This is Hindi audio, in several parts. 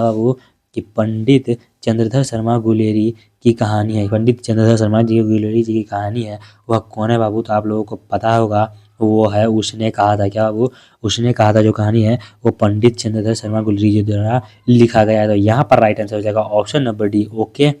बाबू कि पंडित चंद्रधर शर्मा गुलेरी की कहानी है। पंडित चंद्रधर शर्मा जी गुलेरी जी की कहानी है, वह कौन है बाबू? तो आप लोगों को पता होगा, वो है उसने कहा था। क्या बाबू? उसने कहा था जो कहानी है वो पंडित चंद्रधर शर्मा गुलेरी जी द्वारा लिखा गया है। तो यहाँ पर राइट आंसर हो जाएगा ऑप्शन नंबर डी। ओके,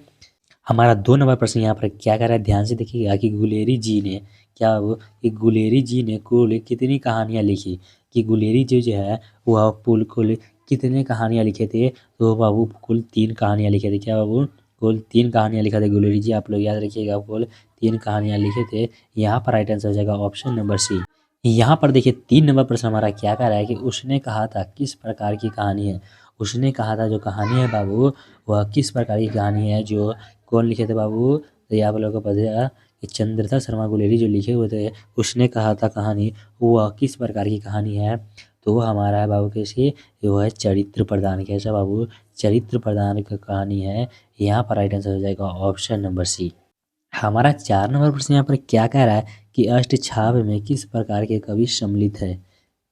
हमारा 2 नंबर प्रश्न यहाँ पर क्या कह रहा है, ध्यान से देखिएगा कि गुलेरी जी ने क्या वो कि गुलेरी जी ने कुल कितनी कहानियाँ लिखी, कि गुलेरी जी जो है वह कुल कितने कहानियाँ लिखे थे? तो बाबू कुल 3 कहानियाँ लिखे थे। क्या बाबू? कुल 3 कहानियाँ लिखा थे गुलेरी जी, आप लोग याद रखिएगा, कुल 3 कहानियाँ लिखे थे। यहाँ पर राइट आंसर हो जाएगा ऑप्शन नंबर सी। यहाँ पर देखिए 3 नंबर प्रश्न हमारा क्या कह रहा है कि उसने कहा था किस प्रकार की कहानी है। उसने कहा था जो कहानी है बाबू वह किस प्रकार की कहानी है, जो कौन लिखे थे बाबू? तो ये आप लोगों को पता है कि चंद्रधर शर्मा गुलेरी जो लिखे हुए थे, उसने कहा था कहानी वह किस प्रकार की कहानी है? तो वो हमारा है बाबू किसी, वो है चरित्र प्रदान। कैसा बाबू? चरित्र प्रदान की कहानी है। यहाँ पर राइट आंसर हो जाएगा ऑप्शन नंबर सी। हमारा 4 नंबर प्रश्न यहाँ पर क्या कह रहा है कि अष्टछाप में किस प्रकार के कवि सम्मिलित है?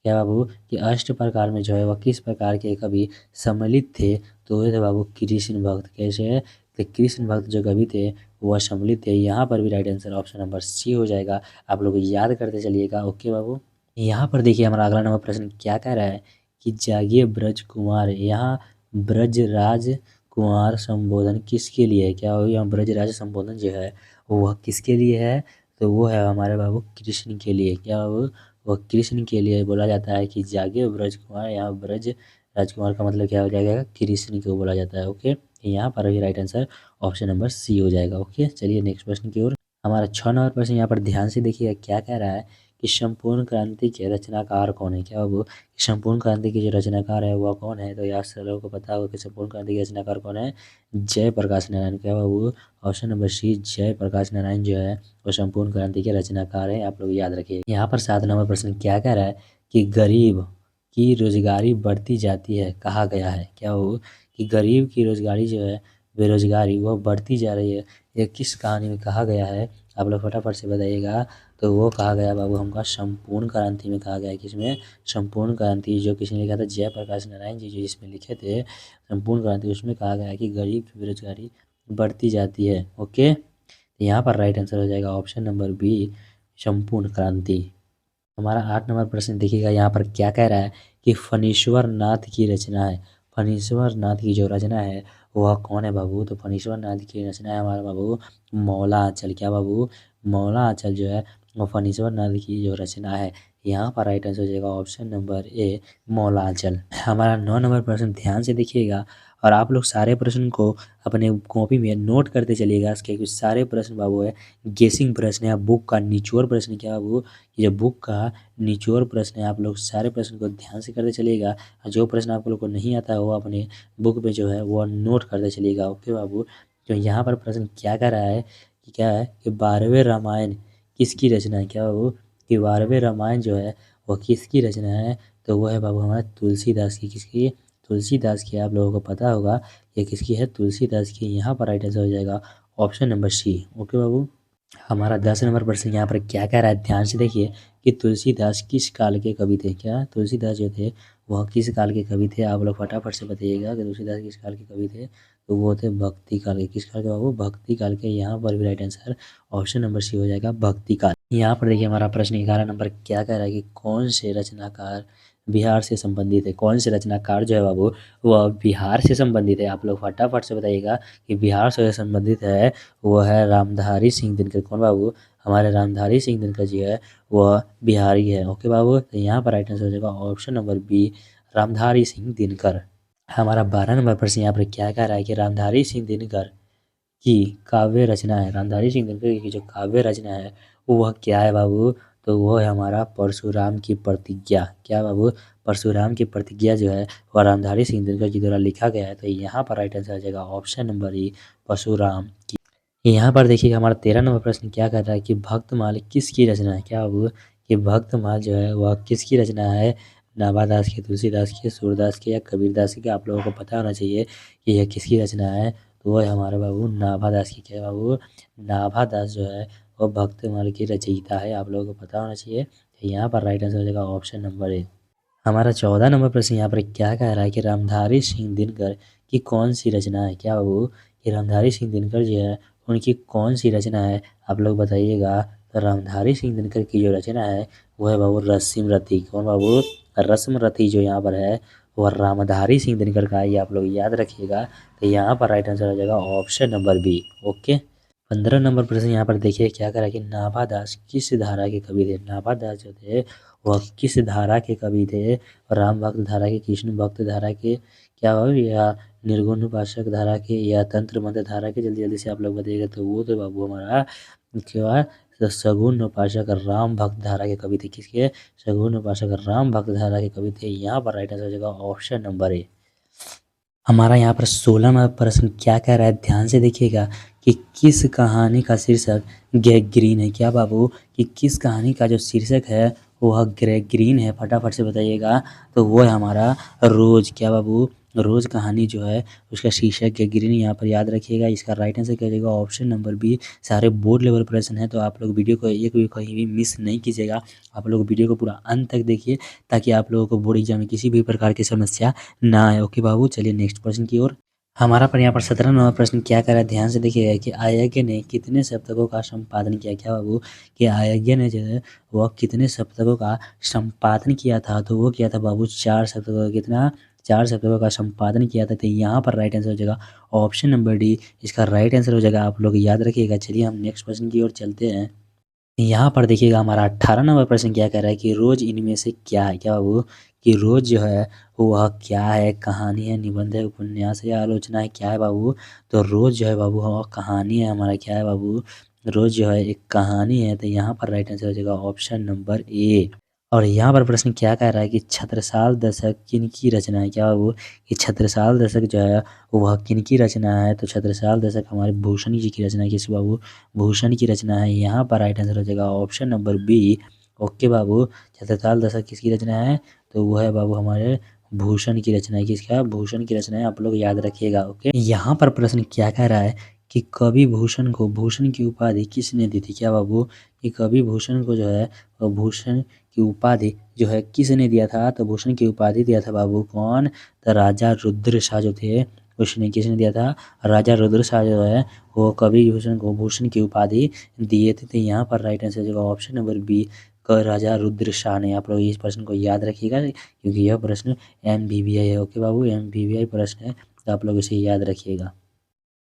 क्या बाबू? कि अष्ट प्रकार में जो है वह किस प्रकार के कवि सम्मिलित थे? तो ये थे बाबू कृष्ण भक्त। कैसे है? तो कृष्ण भक्त जो कवि थे वह सम्मिलित थे। यहाँ पर भी right answer option number C हो जाएगा। आप लोग याद करते चलिएगा। ओके बाबू, यहाँ पर देखिए हमारा अगला नंबर प्रश्न क्या कह रहा है कि जागिए ब्रज कुमार, यहाँ ब्रजराज कुमार संबोधन किसके लिए है? क्या हो? यहाँ ब्रजराज संबोधन जो है वह किसके लिए है? तो वो है हमारे बाबू कृष्ण के लिए। क्या बाबू? वह कृष्ण के लिए बोला जाता है कि जागे ब्रज कुमार। यहाँ ब्रज राजकुमार का मतलब क्या हो जाएगा? कृष्ण को बोला जाता है। ओके, यहाँ पर भी right answer option number C हो जाएगा। ओके, चलिए नेक्स्ट प्रश्न की ओर। हमारा 6 नंबर प्रश्न यहाँ पर ध्यान से देखिएगा क्या कह रहा है कि संपूर्ण क्रांति के रचनाकार कौन है? क्या बाबू? संपूर्ण क्रांति के जो रचनाकार है वह कौन है? तो यार लोगों को पता होगा कि संपूर्ण क्रांति के रचनाकार कौन है? जयप्रकाश नारायण। क्या बाबू? Option number C, Jayaprakash Narayan जो है वो संपूर्ण क्रांति के रचनाकार है। आप लोग याद रखिए। यहाँ पर 7 नंबर प्रश्न क्या कह रहा है कि गरीब की रोजगारी बढ़ती जाती है, कहा गया है। क्या वो? कि गरीब की रोजगारी जो है, बेरोजगारी वह बढ़ती जा रही है, ये किस कहानी में कहा गया है? आप लोग फटाफट से बताइएगा। तो वो कहा गया बाबू हमका संपूर्ण क्रांति में कहा गया है। किसमें? संपूर्ण क्रांति जो किसने लिखा था? जयप्रकाश नारायण जी जो जिसमें लिखे थे संपूर्ण क्रांति, उसमें कहा गया है कि गरीब की बेरोजगारी बढ़ती जाती है। ओके, यहाँ पर राइट आंसर हो जाएगा ऑप्शन नंबर बी, संपूर्ण क्रांति। हमारा 8 नंबर प्रश्न देखिएगा यहाँ पर क्या कह रहा है कि फणीश्वर नाथ की रचना है। फणीश्वर नाथ की जो रचना है वह कौन है बाबू? तो फणीश्वर नाथ की रचना है हमारा बाबू मौला आंचल। क्या बाबू? मौला आंचल जो है वो फणीश्वर नाथ की जो रचना है। यहाँ पर राइट आंसर हो जाएगा ऑप्शन नंबर ए, मौला आंचल। हमारा 9 नंबर प्रश्न ध्यान से देखिएगा और आप लोग सारे प्रश्न को अपने कॉपी में नोट करते चलिएगा। इसके कुछ सारे प्रश्न बाबू है गेसिंग प्रश्न है, बुक का निचोड़ प्रश्न। क्या बाबू? ये बुक का निचोड़ प्रश्न है। आप लोग सारे प्रश्न को ध्यान से करते चलिएगा और जो प्रश्न आप लोग को नहीं आता है वो अपने बुक पे जो है वो नोट करते चलिएगा। ओके बाबू, तो यहाँ पर प्रश्न क्या कह रहा है कि क्या है कि 12वें रामायण किसकी रचना है? क्या बाबू? कि 12वें रामायण जो है वह किसकी रचना है? तो वो है बाबू हमारा तुलसीदास की। किसकी? तुलसीदास की। आप लोगों को पता होगा ये किसकी है? तुलसीदास की। यहाँ पर राइट आंसर हो जाएगा ऑप्शन नंबर सी। ओके बाबू, हमारा 10 नंबर प्रश्न यहाँ पर क्या कह रहा है, ध्यान से देखिए कि तुलसीदास किस काल के कवि थे। क्या तुलसीदास जो थे वह किस काल के कवि थे? आप लोग फटाफट से बताइएगा कि तुलसीदास किस काल के कवि थे। तो वो थे भक्ति काल के। किस काल के बाबू? भक्ति काल के। यहाँ पर भी right answer option number C हो जाएगा, भक्ति काल। यहाँ पर देखिए हमारा प्रश्न 11 नंबर क्या कह रहा है कि कौन से रचनाकार बिहार से संबंधित है? कौन से रचनाकार जो है बाबू वह बिहार से संबंधित है? आप लोग फटाफट से बताइएगा कि बिहार से संबंधित है वो है रामधारी सिंह दिनकर। कौन बाबू? हमारे रामधारी सिंह दिनकर जी है वह बिहारी है। ओके बाबू, तो यहाँ पर राइट आंसर हो जाएगा option number B, Ramdhari Singh Dinkar. हमारा 12 नंबर प्रश्न यहाँ पर क्या कह रहा है कि रामधारी सिंह दिनकर की काव्य रचना है। रामधारी सिंह दिनकर की जो काव्य रचना है वह क्या है बाबू? तो वो है हमारा परशुराम की प्रतिज्ञा। क्या बाबू? परशुराम की प्रतिज्ञा जो है वह रामधारी सिंह दिनकर जी द्वारा लिखा गया है। तो यहाँ पर राइट आंसर आ जाएगा ऑप्शन नंबर ई, परशुराम की। यहाँ पर देखिए हमारा 13 नंबर प्रश्न क्या कहता है कि भक्तमाल किसकी रचना है? क्या बाबू? कि भक्तमाल जो है वह किसकी रचना है? नाभादास की, तुलसीदास की, सूरदास की या कबीरदास की? आप लोगों को पता होना चाहिए कि यह किसकी रचना है। तो वो है हमारे बाबू नाभादास की। क्या बाबू? नाभादास जो है वो भक्तमाल की रचयिता है। आप लोगों को पता होना चाहिए। तो यहाँ पर राइट आंसर हो जाएगा ऑप्शन नंबर ए। हमारा 14 नंबर प्रश्न यहाँ पर क्या कह रहा है कि रामधारी सिंह दिनकर की कौन सी रचना है? क्या बाबू कि रामधारी सिंह दिनकर जो है उनकी कौन सी रचना है? आप लोग बताइएगा। तो रामधारी सिंह दिनकर की जो रचना है वो है बाबू रस्म रथी। कौन बाबू? रस्म रथी जो यहाँ पर है वह रामधारी सिंह दिनकर का है, ये आप लोग याद रखिएगा। तो यहाँ पर राइट आंसर हो जाएगा option number B. Okay. 15 number प्रश्न यहाँ पर देखिए क्या करा कि नाभा दास किस धारा के कवि थे? नाभा दास जो थे वह किस धारा के कवि थे? राम भक्त धारा के, कृष्ण भक्त धारा के, क्या हो, या निर्गुण उपासक धारा के, या तंत्र मंत्र धारा के? जल्दी जल्दी से आप लोग बताइएगा। तो वो तो बाबू हमारा क्या, तो सगुन उपासक राम भक्त धारा के कवि थे। किसके? सगुन उपासक राम भक्त धारा के कवि थे। यहाँ पर राइट आंसर हो जाएगा ऑप्शन नंबर ए। हमारा यहाँ पर 16 नंबर प्रश्न क्या कह रहा है, ध्यान से देखिएगा कि किस कहानी का शीर्षक ग्रीन है? क्या बाबू कि किस कहानी का जो शीर्षक है वह ग्रीन है? फटाफट से बताइएगा। तो वो है हमारा रोज। क्या बाबू? रोज कहानी जो है उसका शीर्षक ग्रीन, यहाँ पर याद रखिएगा। इसका राइट आंसर क्या जाएगा? Option number B. सारे बोर्ड लेवल प्रश्न है, तो आप लोग वीडियो को एक भी कहीं भी मिस नहीं कीजिएगा। आप लोग वीडियो को पूरा अंत तक देखिए ताकि आप लोगों को बोर्ड एग्जाम में किसी भी प्रकार की समस्या ना आए। ओके बाबू, चलिए नेक्स्ट प्रश्न की ओर। हमारा पर यहाँ पर 17 नंबर प्रश्न क्या कर रहा है, ध्यान से देखिएगा कि आयज्ञ ने कितने सप्तकों का संपादन किया? क्या बाबू कि आयज्ञ ने जो है वह कितने सप्तकों का संपादन किया था? तो वो किया था बाबू 4 सप्तकों का। कितना? 4 सप्तकों का संपादन किया था। तो यहाँ पर राइट आंसर हो जाएगा ऑप्शन नंबर डी। इसका राइट आंसर हो जाएगा, आप लोग याद रखिएगा। चलिए हम नेक्स्ट प्रश्न की ओर चलते हैं। यहाँ पर देखिएगा हमारा 18 नंबर प्रश्न क्या कह रहा है कि रोज इनमें से क्या है? क्या बाबू कि रोज जो है वह क्या है? कहानी है, निबंध है, उपन्यास है, या आलोचना है? क्या है बाबू? तो रोज जो है बाबू वह कहानी है हमारा। क्या है बाबू? रोज जो है एक कहानी है। तो यहाँ पर राइट आंसर हो जाएगा ऑप्शन नंबर ए। और यहाँ पर प्रश्न क्या कह रहा है कि छत्रसाल दशक किनकी रचना है? क्या बाबू कि छत्रसाल दशक जो है वह किनकी रचना है? तो छत्रसाल दशक हमारे भूषण जी की रचना है। किस बाबू? भूषण की रचना है। यहाँ पर राइट आंसर हो जाएगा ऑप्शन नंबर बी। ओके बाबू, छत्रसाल दशक किसकी रचना है? तो वो है बाबू हमारे भूषण की रचना है। किसका? भूषण की रचना है, आप लोग याद रखिएगा। ओके। यहाँ पर प्रश्न क्या कह रहा है कि कवि भूषण को भूषण की उपाधि किसने दी थी? क्या बाबू कि कवि भूषण को जो है वह भूषण की उपाधि जो है किसने दिया था? तो भूषण की उपाधि दिया था बाबू कौन? तो राजा रुद्र शाह जो थे उसने किसने दिया था? राजा रुद्र शाह जो है वो कवि भूषण को भूषण की उपाधि दिए थे। तो यहाँ पर राइट आंसर होगा ऑप्शन नंबर बी, राजा रुद्र शाह ने। आप लोग इस प्रश्न को याद रखिएगा क्योंकि यह प्रश्न MBBI है। ओके बाबू, MBBI प्रश्न है, तो आप लोग इसे याद रखिएगा।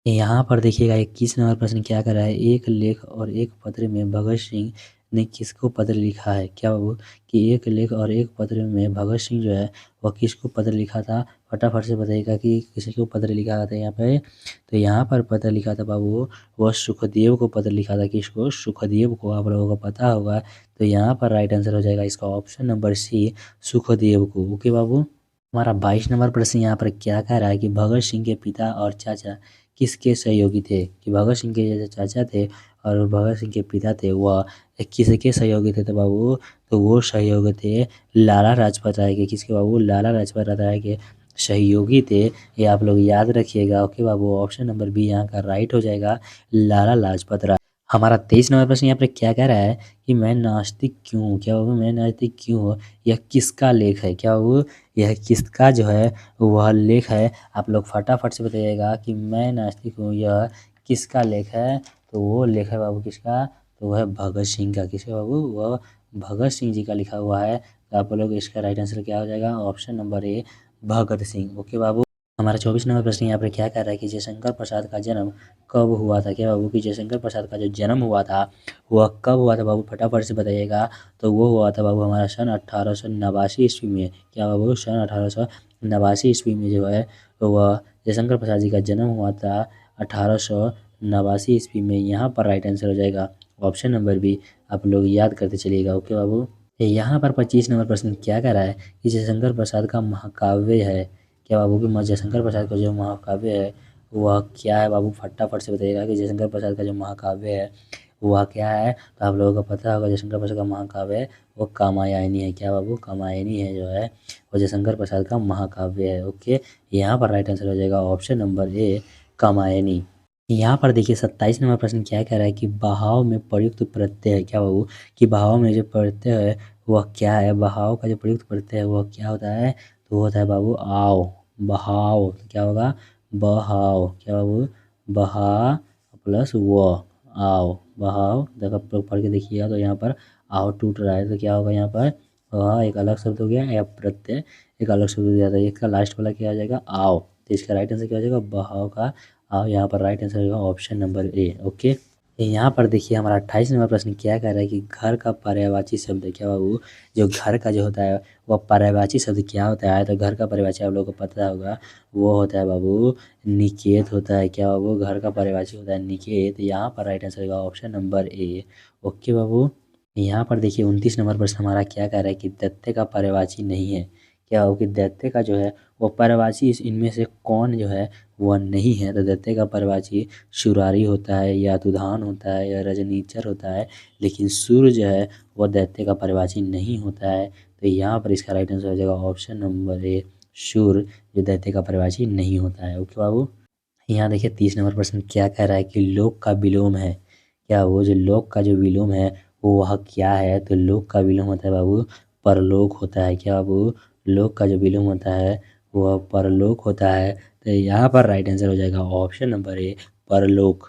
यहाँ पर देखिएगा 21 नंबर प्रश्न क्या कर रहा है, एक लेख और एक पत्र में भगत सिंह ने किसको पत्र लिखा है? क्या बाबू कि एक लेख और एक पत्र में भगत सिंह जो है वह किसको पत्र लिखा था? फटाफट से बताइएगा कि किसको पत्र लिखा था यहाँ पे। तो यहाँ पर पत्र लिखा था बाबू वह सुखदेव को पत्र लिखा था। किसको? सुखदेव को। आप लोगों को पता होगा। तो यहाँ पर राइट आंसर हो जाएगा इसका ऑप्शन नंबर सी, सुखदेव को। ओके बाबू। हमारा 22 नंबर प्रश्न यहाँ पर क्या कह रहा है कि भगत सिंह के पिता और चाचा किसके सहयोगी थे? कि भगत सिंह के जो चाचा थे और भगत सिंह के पिता थे वह किसके सहयोगी थे? तो बाबू तो वो सहयोगी थे लाला लाजपत राय के। किसके बाबू? लाला लाजपत राय के सहयोगी थे। ये आप लोग याद रखिएगा। ओके बाबू, ऑप्शन नंबर बी यहाँ का राइट हो जाएगा, लाला लाजपत राय। हमारा 23 नंबर प्रश्न यहाँ पर क्या कह रहा है कि मैं नास्तिक क्यों हूँ? क्या बाबू मैं नास्तिक क्यों हूँ? यह किसका लेख है? क्या बाबू यह किसका जो है वह लेख है? आप लोग फटाफट से बताइएगा कि मैं नास्तिक हूँ यह किसका लेख है? तो वो लेख है बाबू किसका? तो वह है भगत सिंह का। किसका बाबू? वह भगत सिंह जी का लिखा हुआ है। तो आप लोग इसका राइट आंसर क्या हो जाएगा? Option number A, Bhagat Singh. Okay बाबू। हमारा 24 नंबर प्रश्न यहाँ पर क्या कह रहा है कि जयशंकर प्रसाद का जन्म कब हुआ था? क्या बाबू कि जयशंकर प्रसाद का जो जन्म हुआ था वह कब हुआ था बाबू? फटाफट से बताइएगा। तो वो हुआ था बाबू हमारा सन 1889 ईस्वी में। क्या बाबू? सन 1889 ईस्वी में जो है वह जयशंकर प्रसाद जी का जन्म हुआ था 1889 ईस्वी में। यहाँ पर राइट आंसर हो जाएगा ऑप्शन नंबर बी। आप लोग याद करते चलिएगा। ओके बाबू। यहाँ पर 25 नंबर प्रश्न क्या कह रहा है कि जयशंकर प्रसाद का महाकाव्य है? क्या बाबू कि जयशंकर प्रसाद का जो महाकाव्य है वह क्या है बाबू? फटाफट से बताइएगा कि जयशंकर प्रसाद का जो महाकाव्य है वह क्या है? तो आप लोगों को पता होगा जयशंकर प्रसाद का महाकाव्य है वो कामायनी है। क्या बाबू? कामायनी है जो है वो जयशंकर प्रसाद का महाकाव्य है। ओके, यहाँ पर राइट आंसर हो जाएगा ऑप्शन नंबर ए, कामायनी। यहाँ पर देखिए 27 नंबर प्रश्न क्या कह रहा है कि बहाव में प्रयुक्त प्रत्यय है? क्या बाबू कि बहाव में जो प्रत्यय है वह क्या है? बहाव का जो प्रयुक्त प्रत्यय है वह क्या होता है? तो वो होता है बाबू आओ। बहाव तो क्या होगा? बहाव, क्या बाबू, बहा प्लस वो, आओ, बहाव। देखो आप लोग पढ़ के देखिएगा तो यहाँ पर आओ टूट रहा है तो क्या होगा यहाँ पर, वह एक अलग शब्द हो गया, या प्रत्यय एक अलग शब्द हो जाता है। इसका लास्ट वाला क्या हो जाएगा, आओ। तो इसका राइट आंसर क्या हो जाएगा, बहाव का आओ। यहाँ पर राइट आंसर होगा ऑप्शन नंबर ए। ओके, यहाँ पर देखिए हमारा 28 नंबर प्रश्न क्या कह रहा है कि घर का पर्यायवाची शब्द है। क्या बाबू, जो घर का जो होता है वह पर्यायवाची शब्द क्या होता है, तो घर का पर्यायवाची आप लोगों को पता होगा, वो होता है बाबू निकेत होता है। क्या बाबू, घर का पर्यायवाची होता है निकेत। यहाँ पर राइट आंसर होगा ऑप्शन नंबर ए। ओके बाबू, यहाँ पर देखिए 29 नंबर प्रश्न हमारा क्या कह रहा है कि दैत्य का पर्यायवाची नहीं है। क्या हो कि दैत्य का जो है वो पर्यायवाची इनमें से कौन जो है वह नहीं है, तो दैत्य का पर्यायवाची सुरारी होता है, या तुधान होता है, या रजनीचर होता है, लेकिन सूर्य जो है वह दैत्य का पर्यायवाची नहीं होता है। तो यहाँ पर इसका राइट आंसर हो जाएगा ऑप्शन नंबर ए, सूर्य जो दैत्य का पर्यायवाची नहीं होता है। ओके बाबू, यहाँ देखिए 30 नंबर प्रश्न क्या कह रहा है कि लोक का विलोम है। क्या वो जो लोक का जो विलोम है वो वह क्या है, तो लोक का विलोम होता है बाबू परलोक होता है। क्या बाबू, लोक का जो विलोम होता है वह परलोक होता है। तो यहाँ पर राइट आंसर हो जाएगा ऑप्शन नंबर ए, परलोक।